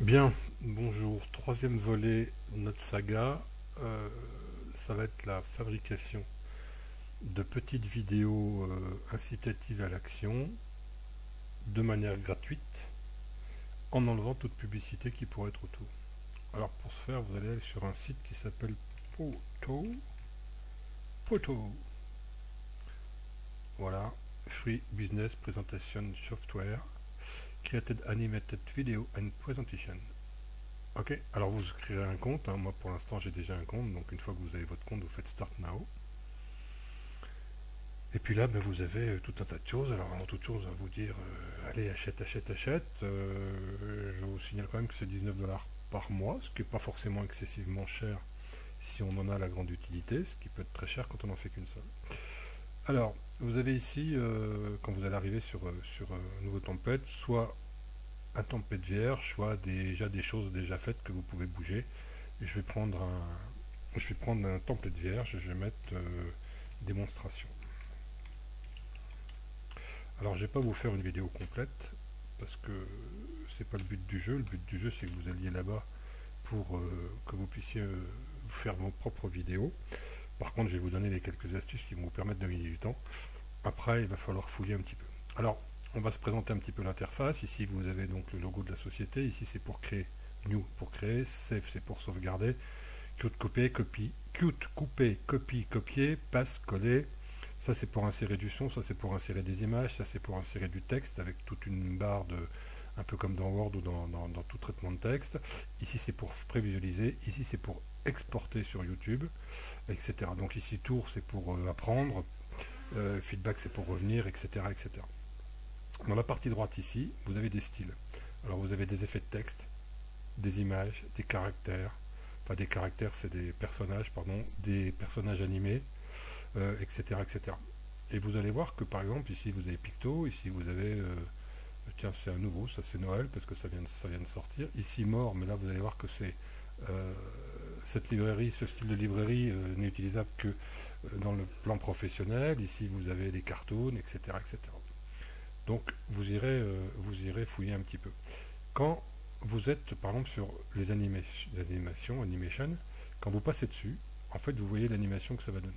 Bien, bonjour. Troisième volet de notre saga, euh, ça va être la fabrication de petites vidéos incitatives à l'action de manière gratuite en enlevant toute publicité qui pourrait être autour. Alors pour ce faire, vous allez aller sur un site qui s'appelle Poto. Voilà, Free Business Presentation Software Created Animated Video and Presentation. Ok, alors vous créerez un compte, hein. Moi pour l'instant j'ai déjà un compte, donc une fois que vous avez votre compte, vous faites Start Now. Et puis là, ben, vous avez tout un tas de choses. Alors avant toute chose, à vous dire, allez, achète, achète, achète. Je vous signale quand même que c'est 19 $ par mois, ce qui n'est pas forcément excessivement cher si on en a la grande utilité, ce qui peut être très cher quand on n'en fait qu'une seule. Alors, vous avez ici, quand vous allez arriver sur un nouveau template, soit un template vierge, soit déjà des choses déjà faites que vous pouvez bouger. Je vais prendre un template vierge, je vais mettre démonstration. Alors je vais pas vous faire une vidéo complète parce que c'est pas le but du jeu. Le but du jeu c'est que vous alliez là-bas pour que vous puissiez faire vos propres vidéos. Par contre je vais vous donner les quelques astuces qui vont vous permettre de gagner du temps. Après il va falloir fouiller un petit peu. Alors on va se présenter un petit peu l'interface. Ici vous avez donc le logo de la société. Ici c'est pour créer, new pour créer, save c'est pour sauvegarder, cute couper, copie, copier, paste, coller. Ça c'est pour insérer du son, ça c'est pour insérer des images, ça c'est pour insérer du texte avec toute une barre de, un peu comme dans Word ou dans tout traitement de texte. Ici c'est pour prévisualiser, ici c'est pour exporter sur YouTube, etc. Donc ici tour c'est pour apprendre, feedback c'est pour revenir, etc., etc. Dans la partie droite ici, vous avez des styles. Alors vous avez des effets de texte, des images, des caractères, enfin des caractères c'est des personnages, pardon, des personnages animés, etc., etc. Et vous allez voir que par exemple ici vous avez Picto, ici vous avez tiens c'est un nouveau, ça c'est Noël parce que ça vient de sortir. Ici mort, mais là vous allez voir que c'est cette librairie, ce style de librairie n'est utilisable que dans le plan professionnel. Ici vous avez des cartoons, etc., etc. Donc vous irez fouiller un petit peu. Quand vous êtes par exemple sur les animations, animation, quand vous passez dessus, en fait vous voyez l'animation que ça va donner.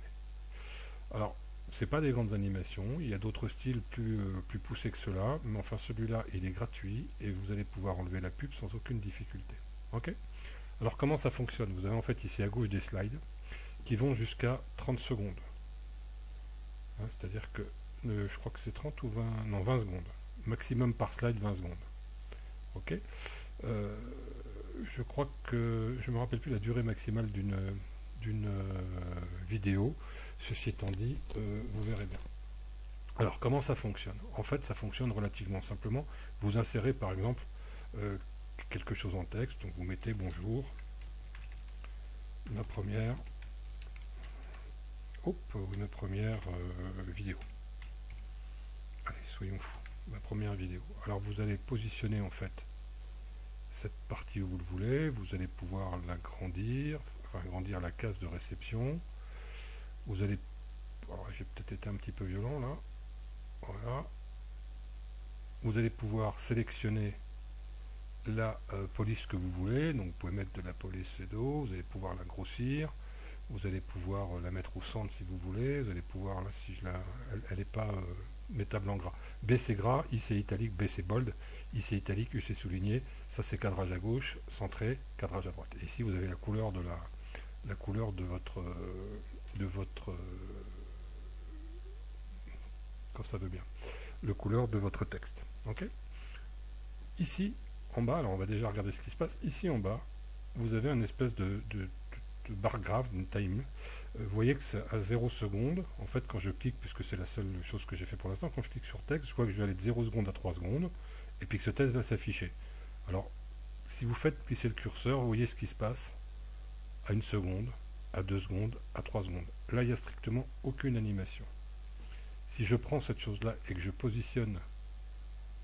Alors, c'est pas des grandes animations, il y a d'autres styles plus poussés que cela, mais enfin celui-là il est gratuit et vous allez pouvoir enlever la pub sans aucune difficulté. Ok. Alors comment ça fonctionne? Vous avez en fait ici à gauche des slides qui vont jusqu'à 30 secondes. Hein, c'est-à-dire que je crois que c'est 30 ou 20, non 20 secondes. Maximum par slide 20 secondes. Ok. Euh, je crois que je me rappelle plus la durée maximale d'une vidéo. Ceci étant dit, vous verrez bien. Alors, comment ça fonctionne? En fait, ça fonctionne relativement simplement. Vous insérez par exemple euh, quelque chose en texte. Donc, vous mettez bonjour, ma première, une première vidéo. Allez, soyons fous. Ma première vidéo. Alors, vous allez positionner en fait cette partie où vous le voulez. Vous allez pouvoir l'agrandir, enfin agrandir la case de réception. Vous allez, j'ai peut-être été un petit peu violent là. Voilà. Vous allez pouvoir sélectionner la police que vous voulez. Donc vous pouvez mettre de la police d'eau. Vous allez pouvoir la grossir. Vous allez pouvoir la mettre au centre si vous voulez. Vous allez pouvoir, là, si je la, elle n'est pas mettable en gras. B c'est gras, I c'est italique, B c'est bold, I c'est italique, U c'est souligné. Ça c'est cadrage à gauche, centré, cadrage à droite. Et ici vous avez la couleur de la couleur de votre quand ça veut bien, le couleur de votre texte. Ok. Ici en bas, alors on va déjà regarder ce qui se passe. Ici en bas, vous avez une espèce de barre graphe, une time. Vous voyez que c'est à 0 secondes. En fait, quand je clique, puisque c'est la seule chose que j'ai fait pour l'instant, quand je clique sur texte, je vois que je vais aller de 0 secondes à 3 secondes, et puis que ce texte va s'afficher. Alors, si vous faites glisser le curseur, vous voyez ce qui se passe à 1 seconde, à 2 secondes, à 3 secondes. Là, il n'y a strictement aucune animation. Si je prends cette chose-là et que je positionne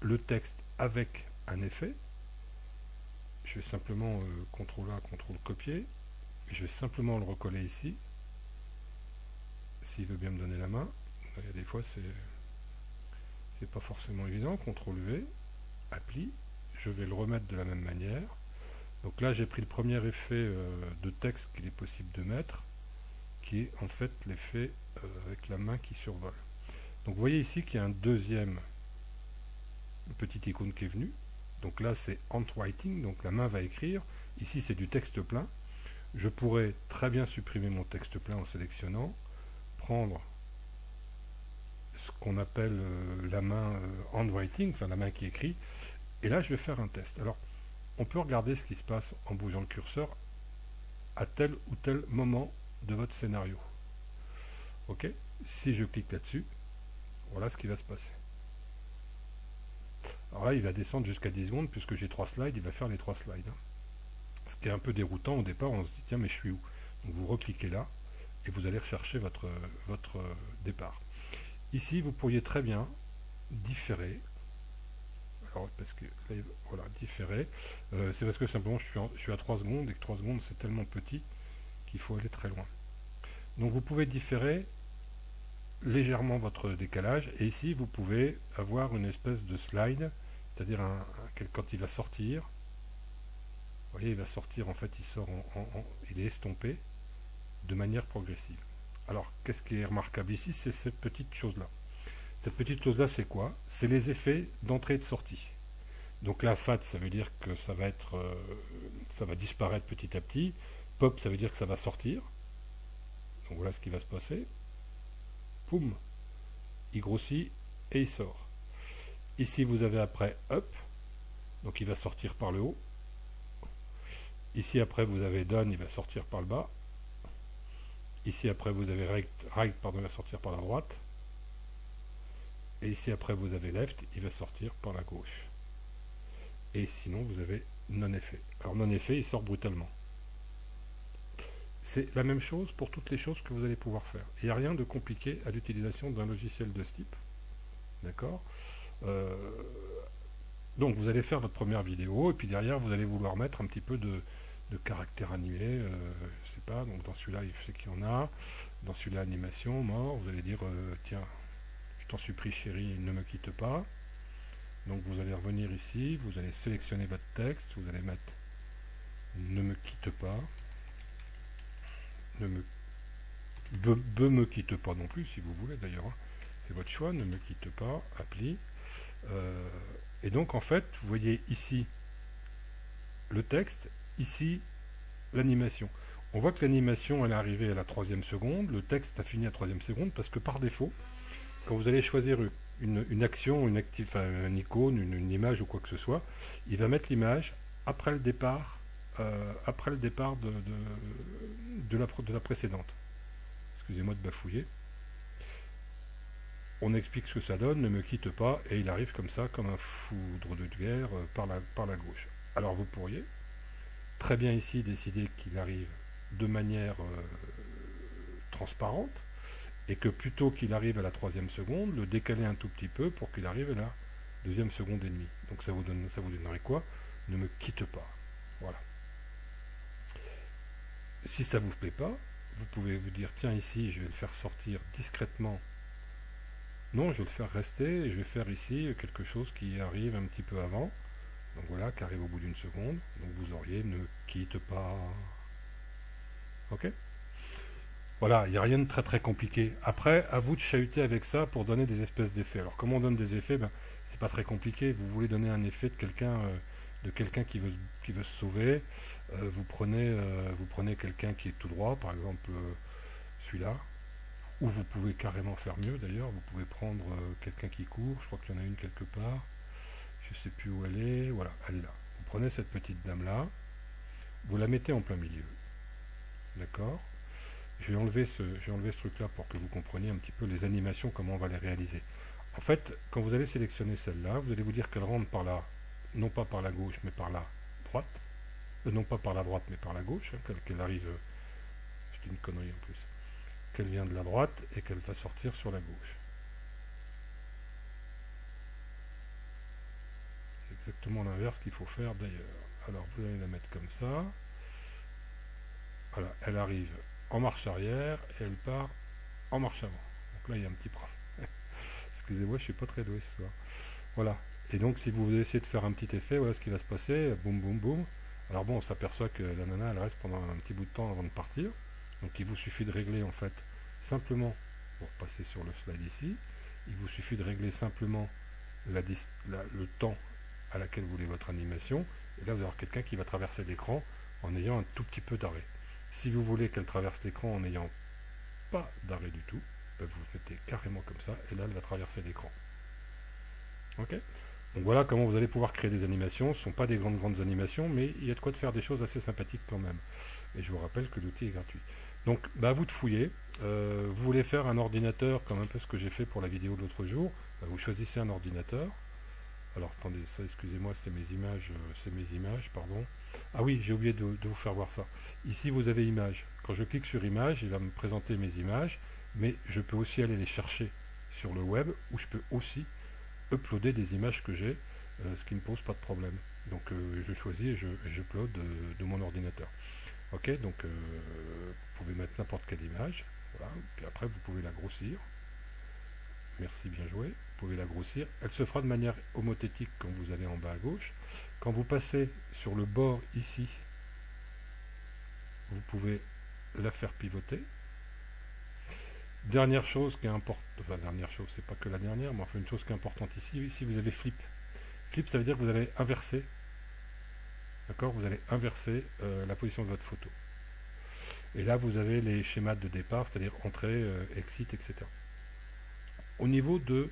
le texte avec un effet, je vais simplement CTRL A, CTRL copier, je vais simplement le recoller ici, s'il veut bien me donner la main. Il y a des fois c'est pas forcément évident. CTRL V, appli, je vais le remettre de la même manière, Donc là j'ai pris le premier effet de texte qu'il est possible de mettre, qui est en fait l'effet avec la main qui survole. Donc vous voyez ici qu'il y a un deuxième petite icône qui est venue. Donc là c'est handwriting, donc la main va écrire. Ici c'est du texte plein. Je pourrais très bien supprimer mon texte plein en sélectionnant, prendre ce qu'on appelle la main handwriting, enfin la main qui écrit, et là je vais faire un test. Alors on peut regarder ce qui se passe en bougeant le curseur à tel ou tel moment de votre scénario. Ok, si je clique là-dessus, voilà ce qui va se passer. Alors là il va descendre jusqu'à 10 secondes, puisque j'ai 3 slides, il va faire les 3 slides. Ce qui est un peu déroutant au départ, on se dit tiens mais je suis où? Donc vous recliquez là et vous allez rechercher votre départ. Ici vous pourriez très bien différer. Alors parce que là, voilà, différer, c'est parce que simplement je suis à 3 secondes et que 3 secondes c'est tellement petit qu'il faut aller très loin. Donc vous pouvez différer légèrement votre décalage, et ici vous pouvez avoir une espèce de slide, c'est-à-dire quand il va sortir, vous voyez il va sortir, en fait il sort il est estompé de manière progressive. Alors qu'est-ce qui est remarquable ici, c'est cette petite chose là. Cette petite chose là c'est quoi? C'est les effets d'entrée et de sortie. Donc la fade ça veut dire que ça va disparaître petit à petit. Pop ça veut dire que ça va sortir. Donc voilà ce qui va se passer. Poum, il grossit et il sort. Ici vous avez après up, donc il va sortir par le haut. Ici après vous avez down, il va sortir par le bas. Ici après vous avez right, pardon, il va sortir par la droite. Et ici après vous avez left, il va sortir par la gauche. Et sinon vous avez non-effet. Alors non-effet, il sort brutalement. C'est la même chose pour toutes les choses que vous allez pouvoir faire. Il n'y a rien de compliqué à l'utilisation d'un logiciel de ce type. D'accord? Donc vous allez faire votre première vidéo, et puis derrière vous allez vouloir mettre un petit peu de caractère animé, je sais pas, donc dans celui-là je sais qu'il y en a, dans celui-là animation, mort, vous allez dire tiens, je t'en supplie chérie, ne me quitte pas. Donc vous allez revenir ici, vous allez sélectionner votre texte, vous allez mettre ne me quitte pas, ne me quitte pas non plus si vous voulez d'ailleurs, hein. C'est votre choix, ne me quitte pas, appli. Et donc en fait, vous voyez ici le texte, ici l'animation. On voit que l'animation elle est arrivée à la 3e seconde, le texte a fini à la 3e seconde, parce que par défaut, quand vous allez choisir une action, une icône, une image ou quoi que ce soit, il va mettre l'image après le départ, de la précédente. Excusez-moi de bafouiller. On explique ce que ça donne, ne me quitte pas, et il arrive comme ça, comme un foudre de guerre, par la gauche. Alors vous pourriez très bien ici décider qu'il arrive de manière transparente, et que plutôt qu'il arrive à la 3e seconde, le décaler un tout petit peu pour qu'il arrive à la 2e seconde et demie. Donc ça vous donnerait quoi? Ne me quitte pas. Voilà. Si ça vous plaît pas, vous pouvez vous dire tiens ici je vais le faire sortir discrètement. Non, je vais le faire rester, et je vais faire ici quelque chose qui arrive un petit peu avant. Donc voilà, qui arrive au bout d'une seconde. Donc vous auriez ne quitte pas. Ok? Voilà, il n'y a rien de très très compliqué. Après, à vous de chahuter avec ça pour donner des espèces d'effets. Alors comment on donne des effets? C'est pas très compliqué. Vous voulez donner un effet de quelqu'un qui veut se sauver. Vous prenez quelqu'un qui est tout droit, par exemple celui-là. Ou vous pouvez carrément faire mieux d'ailleurs, vous pouvez prendre quelqu'un qui court, je crois qu'il y en a une quelque part, je ne sais plus où elle est, voilà, elle est là. Vous prenez cette petite dame-là, vous la mettez en plein milieu, d'accord? Je vais enlever ce truc-là pour que vous compreniez un petit peu les animations, comment on va les réaliser. En fait, quand vous allez sélectionner celle-là, vous allez vous dire qu'elle rentre par là, non pas par la gauche, mais par la droite, non pas par la droite, mais par la gauche, hein, qu'elle arrive, je dis une connerie en plus, qu'elle vient de la droite et qu'elle va sortir sur la gauche. C'est exactement l'inverse qu'il faut faire d'ailleurs. Alors vous allez la mettre comme ça. Voilà, elle arrive en marche arrière et elle part en marche avant. Donc là il y a un petit problème. Excusez-moi, je suis pas très doué ce soir. Voilà. Et donc si vous essayez de faire un petit effet, voilà ce qui va se passer. Boum boum boum. Alors bon, on s'aperçoit que la nana, elle reste pendant un petit bout de temps avant de partir. Donc il vous suffit de régler en fait simplement, pour passer sur le slide ici, il vous suffit de régler simplement le temps à laquelle vous voulez votre animation. Et là, vous allez avoir quelqu'un qui va traverser l'écran en ayant un tout petit peu d'arrêt. Si vous voulez qu'elle traverse l'écran en n'ayant pas d'arrêt du tout, ben vous mettez carrément comme ça, et là, elle va traverser l'écran. Ok? Donc voilà comment vous allez pouvoir créer des animations. Ce ne sont pas des grandes animations, mais il y a de quoi de faire des choses assez sympathiques quand même. Et je vous rappelle que l'outil est gratuit. Donc, bah, à vous de fouiller. Vous voulez faire un ordinateur, comme un peu ce que j'ai fait pour la vidéo de l'autre jour. Vous choisissez un ordinateur. Alors, attendez, ça, excusez-moi, c'est mes images, pardon. Ah oui, j'ai oublié de vous faire voir ça. Ici, vous avez images. Quand je clique sur images, il va me présenter mes images, mais je peux aussi aller les chercher sur le web, ou je peux aussi uploader des images que j'ai, ce qui ne pose pas de problème. Donc, je choisis et je upload de mon ordinateur. Ok, donc vous pouvez mettre n'importe quelle image, voilà, puis après vous pouvez la grossir. Merci, bien joué. Vous pouvez la grossir. Elle se fera de manière homothétique quand vous allez en bas à gauche. Quand vous passez sur le bord ici, vous pouvez la faire pivoter. Dernière chose qui est importante, enfin dernière chose, c'est pas que la dernière, mais enfin une chose qui est importante ici, ici vous avez flip. Flip, ça veut dire que vous allez inverser. D'accord, vous allez inverser la position de votre photo. Et là, vous avez les schémas de départ, c'est-à-dire entrée, exit, etc. Au niveau de...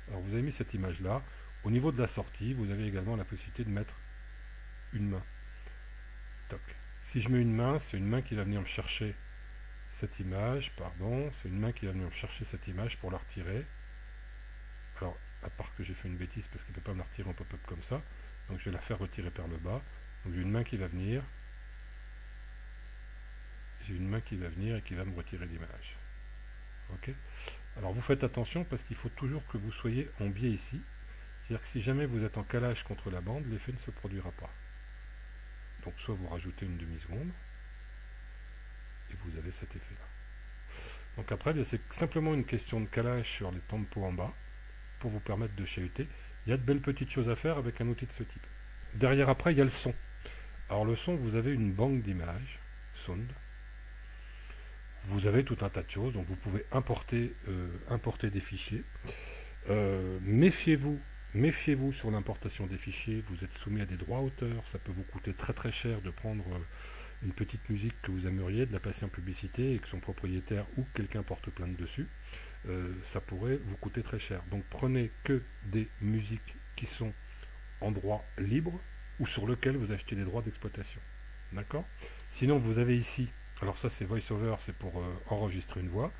Alors, vous avez mis cette image-là. Au niveau de la sortie, vous avez également la possibilité de mettre une main. Toc. Si je mets une main, c'est une main qui va venir me chercher cette image, pardon. C'est une main qui va venir me chercher cette image pour la retirer. Alors, à part que j'ai fait une bêtise parce qu'il ne peut pas me la retirer en pop-up comme ça. Donc, je vais la faire retirer par le bas. Donc j'ai une main qui va venir. J'ai une main qui va venir et qui va me retirer l'image. Ok. Alors vous faites attention parce qu'il faut toujours que vous soyez en biais ici. C'est-à-dire que si jamais vous êtes en calage contre la bande, l'effet ne se produira pas. Donc soit vous rajoutez une demi-seconde et vous avez cet effet-là. Donc après, c'est simplement une question de calage sur les tempos en bas pour vous permettre de chahuter. Il y a de belles petites choses à faire avec un outil de ce type. Derrière après, il y a le son. Alors le son, vous avez une banque d'images, Sound. Vous avez tout un tas de choses, donc vous pouvez importer des fichiers. Méfiez-vous sur l'importation des fichiers, vous êtes soumis à des droits d'auteur, ça peut vous coûter très très cher de prendre une petite musique que vous aimeriez, de la passer en publicité et que son propriétaire ou quelqu'un porte plainte dessus. Ça pourrait vous coûter très cher. Donc prenez que des musiques qui sont en droit libre, ou sur lequel vous achetez des droits d'exploitation. D'accord? Sinon, vous avez ici, alors ça c'est VoiceOver, c'est pour enregistrer une voix.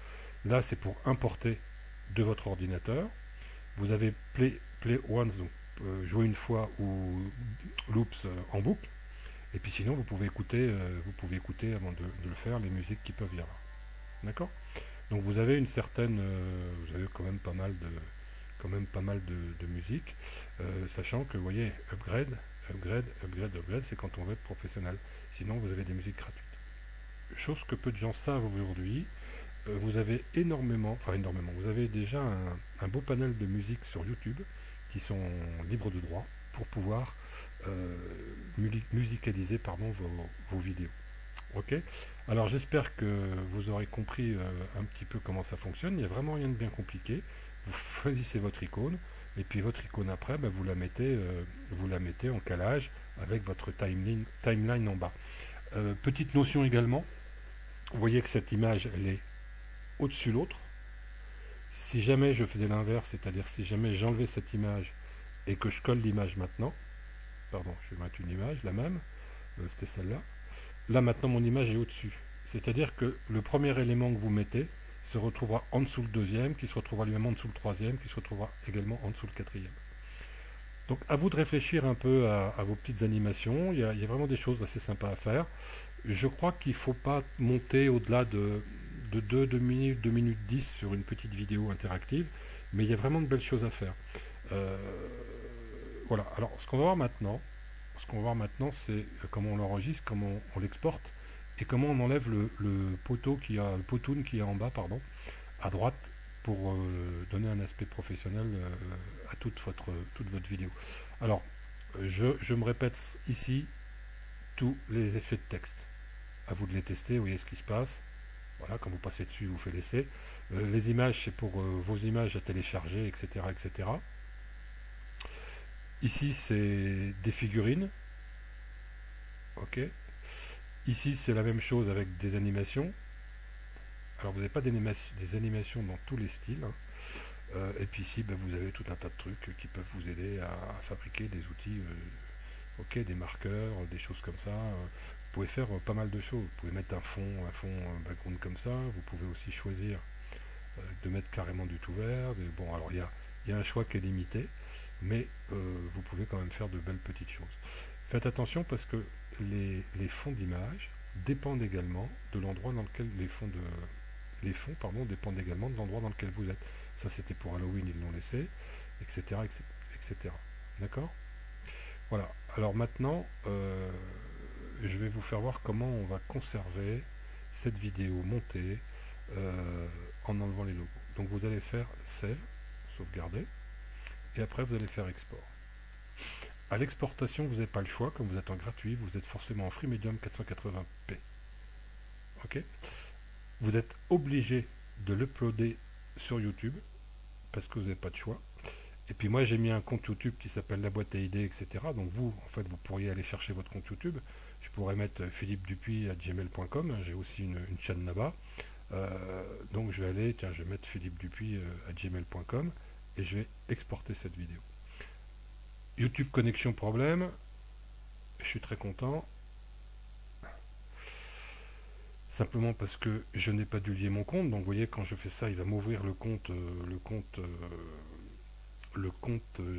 Là, c'est pour importer de votre ordinateur. Vous avez Play Once, donc jouer une fois, ou Loops en boucle. Et puis sinon, vous pouvez écouter avant de le faire, les musiques qui peuvent y avoir. D'accord? Donc vous avez une certaine, vous avez quand même pas mal de musique, sachant que vous voyez, upgrade, c'est quand on veut être professionnel. Sinon, vous avez des musiques gratuites. Chose que peu de gens savent aujourd'hui, vous avez vous avez déjà un beau panel de musiques sur YouTube qui sont libres de droit pour pouvoir musicaliser vos vidéos. Ok. Alors j'espère que vous aurez compris un petit peu comment ça fonctionne. Il n'y a vraiment rien de bien compliqué. Vous choisissez votre icône, et puis votre icône après, vous la mettez en calage avec votre timeline en bas. Petite notion également, vous voyez que cette image, elle est au-dessus de l'autre. Si jamais je faisais l'inverse, c'est-à-dire si jamais j'enlevais cette image et que je colle l'image maintenant, pardon, je vais mettre une image, la même, c'était celle-là. Là maintenant mon image est au-dessus. C'est-à-dire que le premier élément que vous mettez se retrouvera en dessous le deuxième, qui se retrouvera lui-même en dessous le troisième, qui se retrouvera également en dessous le quatrième. Donc à vous de réfléchir un peu à vos petites animations. Il y a vraiment des choses assez sympas à faire. Je crois qu'il ne faut pas monter au-delà de 2 minutes 10 sur une petite vidéo interactive, mais il y a vraiment de belles choses à faire. Voilà, alors ce qu'on va voir maintenant, c'est comment on l'enregistre, comment on l'exporte, et comment on enlève le potoon qui est en bas, à droite, pour donner un aspect professionnel à toute votre vidéo. Alors, je me répète ici, tous les effets de texte. À vous de les tester, vous voyez ce qui se passe. Voilà, quand vous passez dessus, vous faites l'essai. Les images, c'est pour vos images à télécharger, etc., etc. Ici, c'est des figurines. Ok. Ici, c'est la même chose avec des animations. Alors, vous n'avez pas des animations dans tous les styles. Hein. Et puis ici, ben, vous avez tout un tas de trucs qui peuvent vous aider à fabriquer des outils, ok, des marqueurs, des choses comme ça. Vous pouvez faire pas mal de choses. Vous pouvez mettre un fond background comme ça. Vous pouvez aussi choisir de mettre carrément du tout vert. Bon, alors il y a un choix qui est limité, mais vous pouvez quand même faire de belles petites choses. Faites attention parce que les fonds d'image dépendent également de l'endroit dans lequel les fonds dépendent également de l'endroit dans lequel vous êtes. Ça c'était pour Halloween, ils l'ont laissé, etc. etc. D'accord? Voilà. Alors maintenant, je vais vous faire voir comment on va conserver cette vidéo montée en enlevant les logos. Donc vous allez faire Save, sauvegarder, et après vous allez faire Export. À l'exportation, vous n'avez pas le choix, comme vous êtes en gratuit, vous êtes forcément en Free Medium 480p. Ok? Vous êtes obligé de l'uploader sur YouTube, parce que vous n'avez pas de choix. Et puis moi j'ai mis un compte YouTube qui s'appelle La Boîte à idées, etc. Donc vous, en fait, vous pourriez aller chercher votre compte YouTube. Je pourrais mettre philippedupuis@gmail.com, j'ai aussi une chaîne là-bas. Donc je vais aller, tiens, je vais mettre philippedupuis@gmail.com et je vais exporter cette vidéo. YouTube connexion problème, je suis très content. Simplement parce que je n'ai pas dû lier mon compte, donc vous voyez quand je fais ça, il va m'ouvrir le compte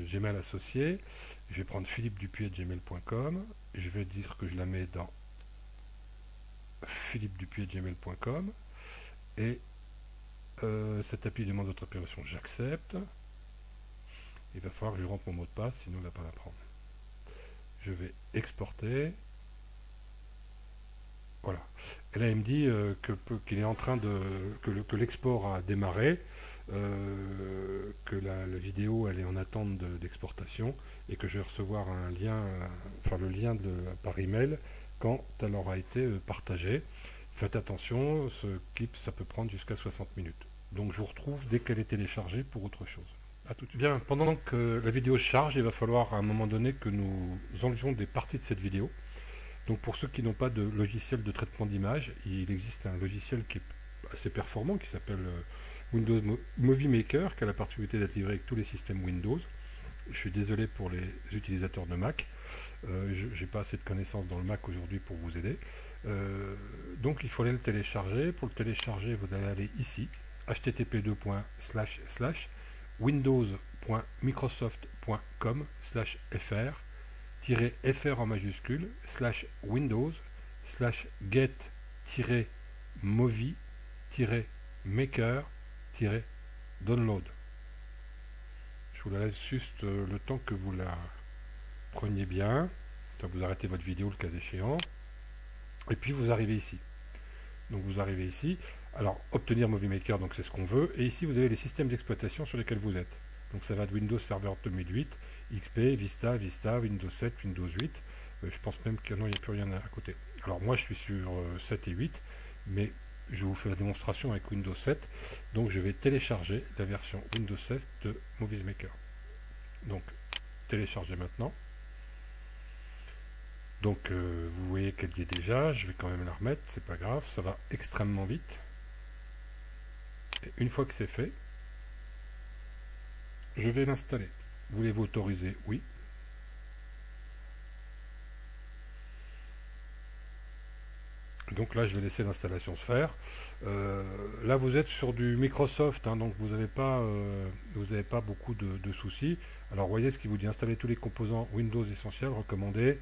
Gmail associé. Je vais prendre philippedupuis@gmail.com, je vais dire que je la mets dans philippedupuis@gmail.com et cet appui demande d'autorisation, j'accepte. Il va falloir que je rentre mon mot de passe, sinon il ne va pas la prendre. Je vais exporter. Voilà. Et là il me dit qu'il est en train que l'export a démarré, que la vidéo elle est en attente d'exportation et que je vais recevoir un lien, le lien par email quand elle aura été partagée. Faites attention, ce clip ça peut prendre jusqu'à 60 minutes. Donc je vous retrouve dès qu'elle est téléchargée pour autre chose. À tout de suite. Bien, pendant que la vidéo charge, il va falloir à un moment donné que nous enlevions des parties de cette vidéo. Donc pour ceux qui n'ont pas de logiciel de traitement d'image, il existe un logiciel qui est assez performant qui s'appelle Windows Movie Maker, qui a la particularité d'être livré avec tous les systèmes Windows. Je suis désolé pour les utilisateurs de Mac. Je n'ai pas assez de connaissances dans le Mac aujourd'hui pour vous aider. Donc il faut aller le télécharger. Pour le télécharger, vous allez aller ici, http://windows.microsoft.com/fr-fr en majuscule /windows/get-movie-maker-download. Je vous la laisse juste le temps que vous la preniez bien. Vous arrêtez votre vidéo le cas échéant. Et puis vous arrivez ici. Donc vous arrivez ici. Alors obtenir Movie Maker, donc c'est ce qu'on veut. Et ici vous avez les systèmes d'exploitation sur lesquels vous êtes. Donc ça va de Windows Server 2008, XP, Vista, Windows 7, Windows 8. Je pense même qu'il n'y a plus rien à côté. Alors moi je suis sur 7 et 8, mais je vous fais la démonstration avec Windows 7. Donc je vais télécharger la version Windows 7 de Movie Maker. Donc télécharger maintenant. Donc vous voyez qu'elle y est déjà, je vais quand même la remettre, c'est pas grave, ça va extrêmement vite. Et une fois que c'est fait, je vais l'installer. Voulez-vous autoriser? Oui. Donc là je vais laisser l'installation se faire. Là vous êtes sur du Microsoft, hein, donc vous n'avez pas beaucoup de soucis. Alors voyez ce qui vous dit: installer tous les composants Windows essentiels recommandés.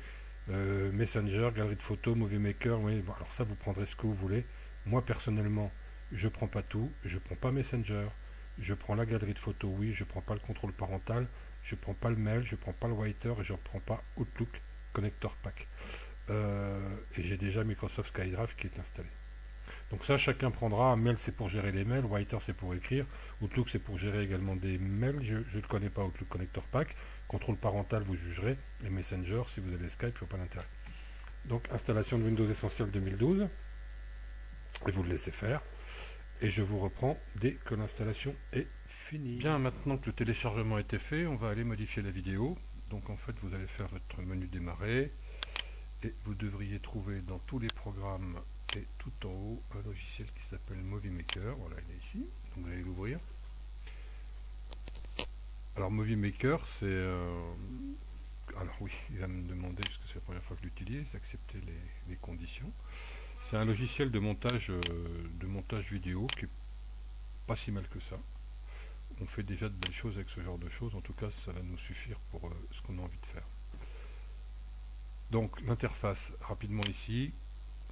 Messenger, galerie de photos, Movie Maker, oui, bon, alors ça vous prendrez ce que vous voulez. Moi personnellement, je prends pas tout, je prends pas Messenger, je prends la galerie de photos, oui, je prends pas le contrôle parental, je prends pas le mail, je prends pas le Writer et je prends pas Outlook Connector Pack. Et j'ai déjà Microsoft SkyDrive qui est installé. Donc ça, chacun prendra. Mail, c'est pour gérer les mails, Writer, c'est pour écrire, Outlook, c'est pour gérer également des mails. Je ne connais pas Outlook Connector Pack. Contrôle parental, vous jugerez. Et Messenger, si vous avez Skype, il ne faut pas l'intérêt. Donc installation de Windows Essential 2012. Et vous le laissez faire. Et je vous reprends dès que l'installation est finie. Bien, maintenant que le téléchargement a été fait, on va aller modifier la vidéo. Donc en fait, vous allez faire votre menu démarrer. Et vous devriez trouver dans tous les programmes et tout en haut un logiciel qui s'appelle Movie Maker. Voilà, il est ici. Donc vous allez l'ouvrir. Alors Movie Maker, c'est... alors oui, il va me demander, parce que c'est la première fois que je l'utilise, d'accepter les conditions. C'est un logiciel de montage vidéo qui est pas si mal que ça. On fait déjà de belles choses avec ce genre de choses. En tout cas, ça va nous suffire pour ce qu'on a envie de faire. Donc l'interface, rapidement ici,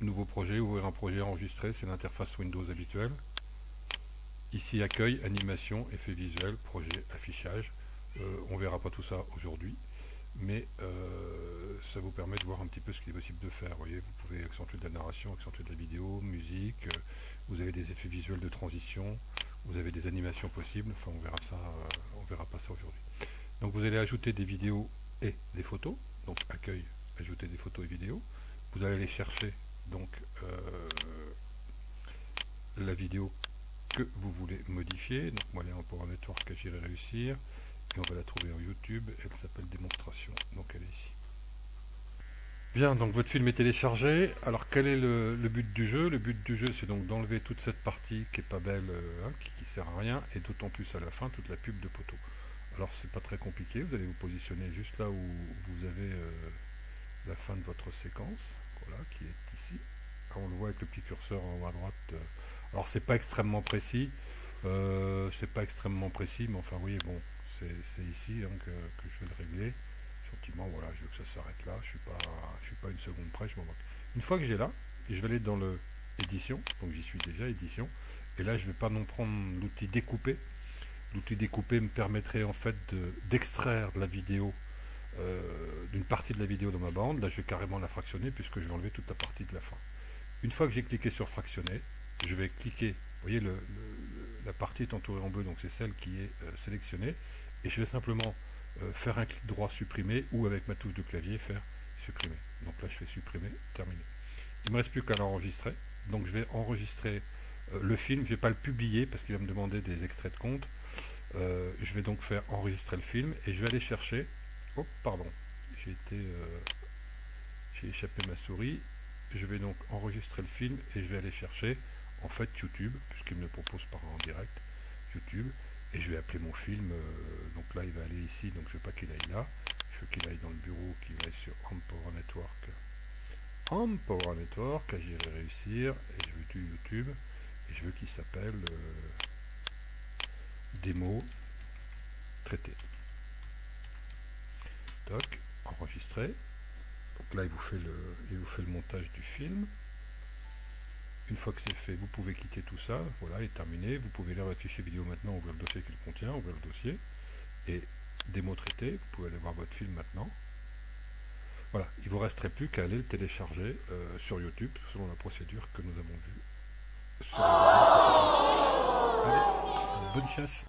nouveau projet, ouvrir un projet enregistré, c'est l'interface Windows habituelle. Ici accueil, animation, effets visuels, projet, affichage. On verra pas tout ça aujourd'hui, mais ça vous permet de voir un petit peu ce qu'il est possible de faire. Vous voyez, vous pouvez accentuer de la narration, accentuer de la vidéo, musique, vous avez des effets visuels de transition, vous avez des animations possibles, enfin on verra ça, on verra pas ça aujourd'hui. Donc vous allez ajouter des vidéos et des photos, donc accueil, ajouter des photos et vidéos. Vous allez aller chercher donc la vidéo que vous voulez modifier. Donc moi elle est en Power Network, j'irai réussir. Et on va la trouver en YouTube, elle s'appelle démonstration, donc elle est ici. Bien, donc votre film est téléchargé. Alors quel est le but du jeu? Le but du jeu, c'est donc d'enlever toute cette partie qui est pas belle, qui sert à rien, et d'autant plus à la fin toute la pub de poteau. Alors c'est pas très compliqué, vous allez vous positionner juste là où vous avez la fin de votre séquence, voilà, qui est ici. Alors, on le voit avec le petit curseur en haut à droite. Alors c'est pas extrêmement précis, mais enfin oui, bon, c'est ici hein, que je vais le régler. Gentiment, voilà, je veux que ça s'arrête là, je suis pas une seconde près, je m'en moque. Une fois que j'ai là, je vais aller dans le édition, donc j'y suis déjà, édition, et là je vais pas non prendre l'outil découper. L'outil découper me permettrait en fait d'extraire de la vidéo, d'une partie de la vidéo dans ma bande. Là je vais carrément la fractionner puisque je vais enlever toute la partie de la fin. Une fois que j'ai cliqué sur fractionner, je vais cliquer, vous voyez la partie est entourée en bleu, donc c'est celle qui est sélectionnée, et je vais simplement faire un clic droit supprimer, ou avec ma touche de clavier faire supprimer. Donc là je fais supprimer, terminé. Il ne me reste plus qu'à l'enregistrer, donc je vais enregistrer le film, je ne vais pas le publier parce qu'il va me demander des extraits de compte. Je vais donc faire enregistrer le film et je vais aller chercher, oh pardon, j'ai échappé ma souris, je vais donc enregistrer le film et je vais aller chercher en fait YouTube, puisqu'il me le propose par en direct, YouTube, et je vais appeler mon film, donc là il va aller ici, donc je veux pas qu'il aille là, je veux qu'il aille dans le bureau, qu'il aille sur Home Power Network, j'irai réussir, et je veux du YouTube, et je veux qu'il s'appelle démo traité. Toc, enregistré. Donc là il vous fait le montage du film. Une fois que c'est fait, vous pouvez quitter tout ça, voilà, et terminé. Vous pouvez lire votre fichier vidéo maintenant, ouvrir le dossier qu'il contient, ouvrir le dossier, et démo traité, vous pouvez aller voir votre film maintenant. Voilà, il ne vous resterait plus qu'à aller le télécharger sur YouTube, selon la procédure que nous avons vue. Allez, bonne chasse.